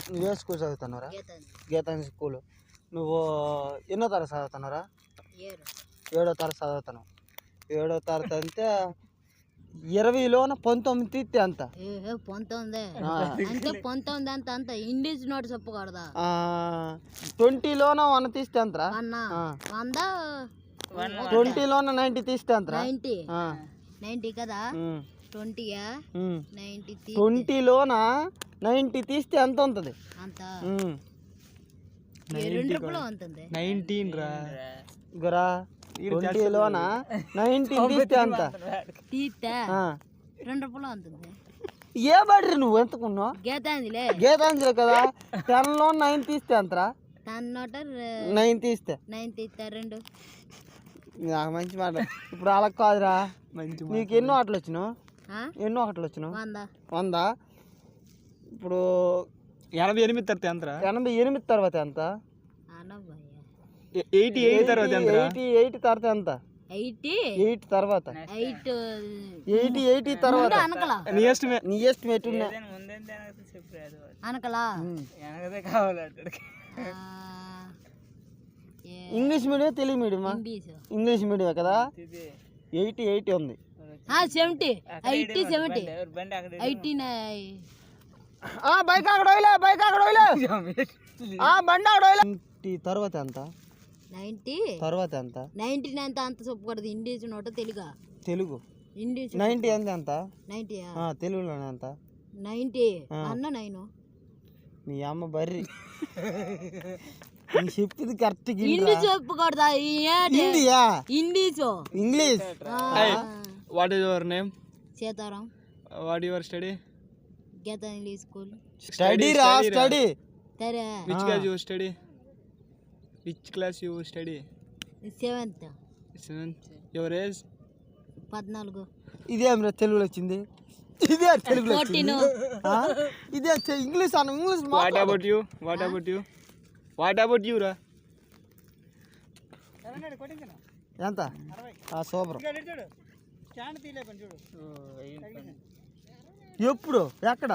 నువ్వే స్కూల్ చదువుతున్నారా? గీతాంజలి స్కూల్. నువ్వు ఎన్నో తరగతి చదువుతున్నారా? 7వ తరగతి చదువుతున్నావు. 7వ తరగతి అంటే 20లోన 19 తీస్తే అంత 19 అంటే 19 అంత అంత ఇంగ్లీష్ నోట్ చెప్పకూడదా? 20లోన 1 తీస్తే అంతరా? 20లోన 90 తీస్తే అంతరా? 90 కదా? 20లోన 90 తీస్తే ఎంత ఉంటుంది? అంత 2 రూపాయలు ఉంటుంది. 19 రా గురా. 20లోన 90 తీస్తే అంత తీస్తే 2 రూపాయలు ఉంటుంది. ఏ బడ్రీ నువ్వు ఎంతకున్నావు? గీతాంజలి కదా. 10లో 9 తీస్తే అంతరా? 9 తీస్తే 2 నాకు మంచి మాట. ఇప్పుడు అలా కాదురా. నీకు ఎన్నో ఆటలు వచ్చినావు? ఎన్నో ఆటలు వచ్చినావు? 100. ఇప్పుడు 88 తర్వాత ఎంతరా? 88 తర్వాత ఎంత? 88 తర్వాత ఎంత? 88 తర్వాత ఎంత? 8 తర్వాత 80 తర్వాత నీ ఎస్టిమేట్ అనకలా ఇంగ్లీష్ మీడియం తెలుగు మీడియమా? ఇంగ్లీష్ మీడియం కదా. 80 ఉంది. 70 బైక్ అక్కడ బండి అక్కడ 90 తర్వాత ఎంత? 90 తర్వాత ఎంత? 99 అంత చెప్పకూడదు. ఇంగ్లీష్ నోట తెలుగు ఇంగ్లీష్ 90 ఎంత? 90 తెలుగులోనే ఎంత? 90 అన్న 9. మీ అమ్మ బర్రి. చెప్పింది కరెక్ట్. ఇంగ్లీష్ చెప్పకూడదా? English. What is your name? Sitaram. What your study? Gitanjali school. Study. సరే. Which class you study? Seventh. Your age? 14. ఇదేం తెలుగులో వచ్చింది? ఇదే తెలుగులో వచ్చింది. ఇదే ఇంగ్లీష్ అన్న. ఇంగ్లీష్. వాట్ అబౌట్ యు రా? ఎంత? సూపర్. ఎప్పుడు? ఎక్కడ?